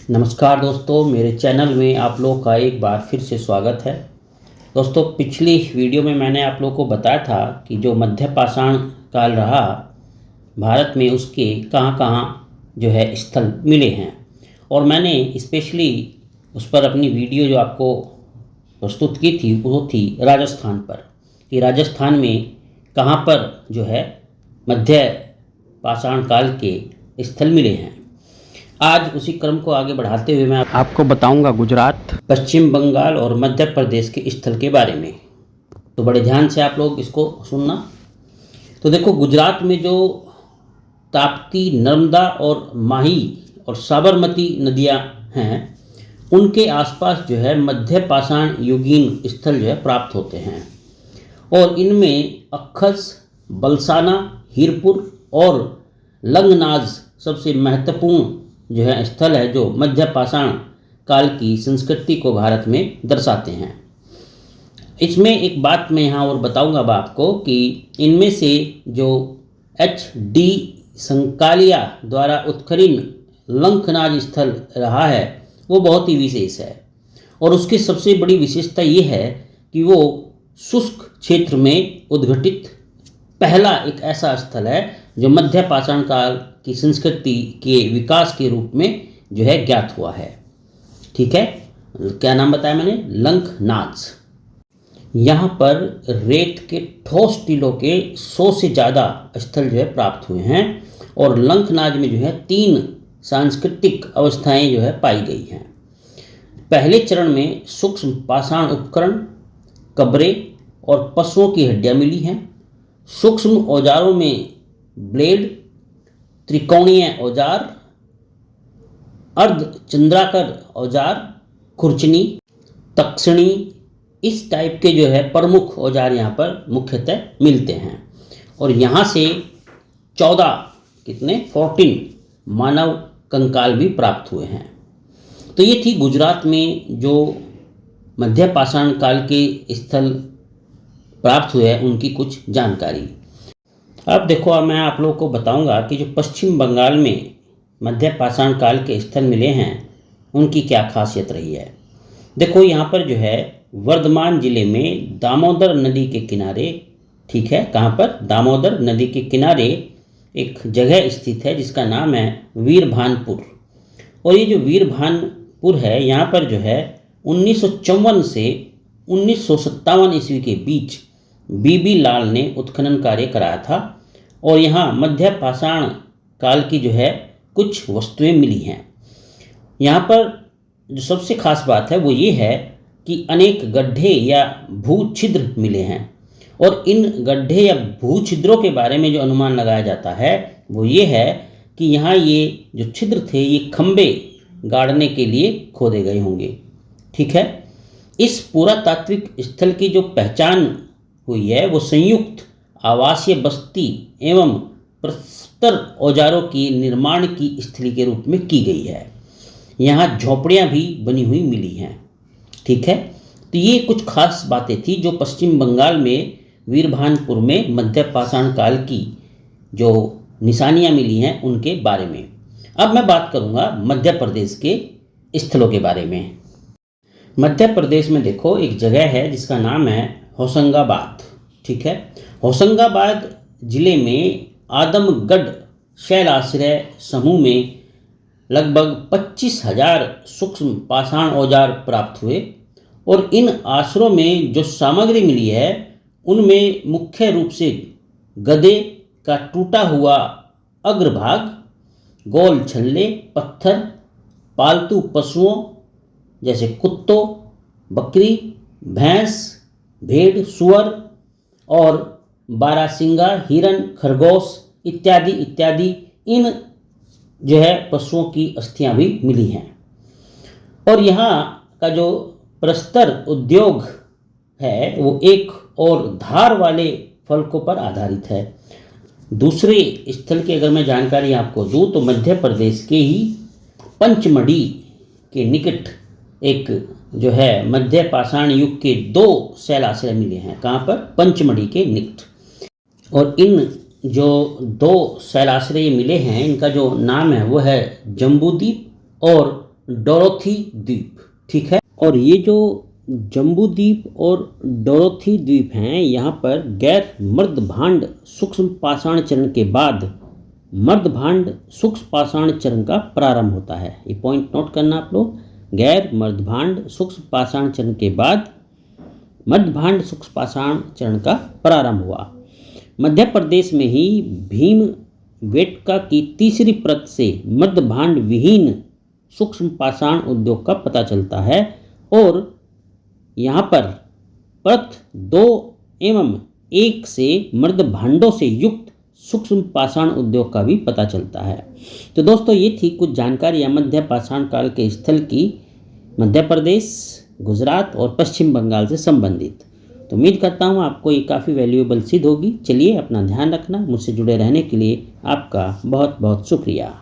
नमस्कार दोस्तों, मेरे चैनल में आप लोगों का एक बार फिर से स्वागत है। दोस्तों, पिछली वीडियो में मैंने आप लोगों को बताया था कि जो मध्य पाषाण काल रहा भारत में, उसके कहाँ कहाँ जो है स्थल मिले हैं, और मैंने स्पेशली उस पर अपनी वीडियो जो आपको प्रस्तुत की थी वो थी राजस्थान पर, कि राजस्थान में कहाँ पर जो है मध्य पाषाण काल के स्थल मिले हैं। आज उसी क्रम को आगे बढ़ाते हुए मैं आपको बताऊंगा गुजरात, पश्चिम बंगाल और मध्य प्रदेश के स्थल के बारे में। तो बड़े ध्यान से आप लोग इसको सुनना। तो देखो, गुजरात में जो ताप्ती, नर्मदा और माही और साबरमती नदियां हैं, उनके आसपास जो है मध्य पाषाण युगीन स्थल जो है प्राप्त होते हैं, और इनमें अक्खस, बलसाना, हीरपुर और लंगनाज सबसे महत्वपूर्ण जो है स्थल है, जो मध्य पाषाण काल की संस्कृति को भारत में दर्शाते हैं। इसमें एक बात मैं यहाँ और बताऊंगा आपको कि इनमें से जो H.D. संकालिया द्वारा उत्खनन लंकनाज स्थल रहा है वो बहुत ही विशेष है, और उसकी सबसे बड़ी विशेषता ये है कि वो शुष्क क्षेत्र में उद्घटित पहला एक ऐसा स्थल है जो मध्य पाषाण काल की संस्कृति के विकास के रूप में जो है ज्ञात हुआ है। ठीक है, क्या नाम बताया मैंने? लंकनाज। यहाँ पर रेत के ठोस टीलों के 100 से ज़्यादा स्थल जो है प्राप्त हुए हैं, और लंकनाज में जो है 3 सांस्कृतिक अवस्थाएं जो है पाई गई हैं। पहले चरण में सूक्ष्म पाषाण उपकरण, कब्रें और पशुओं की हड्डियाँ मिली हैं। सूक्ष्म औजारों में ब्लेड, त्रिकोणीय औजार, अर्धचंद्राकार औजार, खुरचनी, तक्षणी, इस टाइप के जो है प्रमुख औजार यहाँ पर मुख्यतः मिलते हैं। और यहाँ से 14 मानव कंकाल भी प्राप्त हुए हैं। तो ये थी गुजरात में जो मध्य पाषाण काल के स्थल प्राप्त हुए हैं उनकी कुछ जानकारी। अब देखो, अब मैं आप लोगों को बताऊंगा कि जो पश्चिम बंगाल में मध्य पाषाण काल के स्थल मिले हैं उनकी क्या खासियत रही है। देखो, यहाँ पर जो है वर्धमान जिले में दामोदर नदी के किनारे, ठीक है, कहाँ पर? दामोदर नदी के किनारे एक जगह स्थित है जिसका नाम है वीरभानपुर। और ये जो वीरभानपुर है, यहाँ पर जो है 1954 से 1957 ईस्वी के बीच बीबी लाल ने उत्खनन कार्य कराया था, और यहाँ मध्य पाषाण काल की जो है कुछ वस्तुएं मिली हैं। यहाँ पर जो सबसे खास बात है वो ये है कि अनेक गड्ढे या भू छिद्र मिले हैं, और इन गड्ढे या भू छिद्रों के बारे में जो अनुमान लगाया जाता है वो ये है कि यहाँ ये जो छिद्र थे ये खंबे गाड़ने के लिए खोदे गए होंगे। ठीक है, इस पुरातात्विक स्थल की जो पहचान हुई है वो संयुक्त आवासीय बस्ती एवं प्रस्तर औजारों की निर्माण की स्थली के रूप में की गई है। यहाँ झोपड़ियाँ भी बनी हुई मिली हैं। ठीक है, तो ये कुछ खास बातें थी जो पश्चिम बंगाल में वीरभानपुर में मध्य पाषाण काल की जो निशानियाँ मिली हैं उनके बारे में। अब मैं बात करूँगा मध्य प्रदेश के स्थलों के बारे में। मध्य प्रदेश में देखो, एक जगह है जिसका नाम है होशंगाबाद। ठीक है, होशंगाबाद जिले में आदमगढ़ शैलाश्रय समूह में लगभग 25,000 सूक्ष्म पाषाण औजार प्राप्त हुए, और इन आश्रयों में जो सामग्री मिली है उनमें मुख्य रूप से गधे का टूटा हुआ अग्रभाग, गोल छल्ले, पत्थर, पालतू पशुओं जैसे कुत्तों, बकरी, भैंस, भेड़, सुअर और बारहसिंगा, हिरन, खरगोश इत्यादि इत्यादि इन जो है पशुओं की अस्थियां भी मिली हैं। और यहाँ का जो प्रस्तर उद्योग है वो एक और धार वाले फलकों पर आधारित है। दूसरे स्थल की अगर मैं जानकारी आपको दूँ तो मध्य प्रदेश के ही पंचमढ़ी के निकट एक जो है मध्य पाषाण युग के 2 शैलाश्रय मिले हैं। कहाँ पर? पंचमढ़ी के निकट। और इन जो 2 शैलाश्रय मिले हैं इनका जो नाम है वो है जम्बूद्वीप और डोरोथी द्वीप, ठीक है। और ये जो जम्बू द्वीप और डोरोथी द्वीप हैं, यहाँ पर गैर मर्दभांड सूक्ष्म पाषाण चरण के बाद मर्दभांड सूक्ष्म पाषाण चरण का प्रारंभ होता है। ये पॉइंट नोट करना आप लोग, गैर मर्दभांड सूक्ष्म पाषाण चरण के बाद मर्दभांड सूक्ष्म पाषाण चरण का प्रारंभ हुआ। मध्य प्रदेश में ही भीम वेटका की तीसरी परत से मर्दभांड विहीन सूक्ष्म पाषाण उद्योग का पता चलता है और यहाँ पर परत 2 एवं 1 से मर्दभांडों से युक्त सूक्ष्म पाषाण उद्योग का भी पता चलता है। तो दोस्तों ये थी कुछ जानकारियाँ मध्य पाषाण काल के स्थल की मध्य प्रदेश, गुजरात और पश्चिम बंगाल से संबंधित। तो उम्मीद करता हूँ आपको ये काफ़ी वैल्यूएबल सिद्ध होगी। चलिए अपना ध्यान रखना। मुझसे जुड़े रहने के लिए आपका बहुत बहुत शुक्रिया।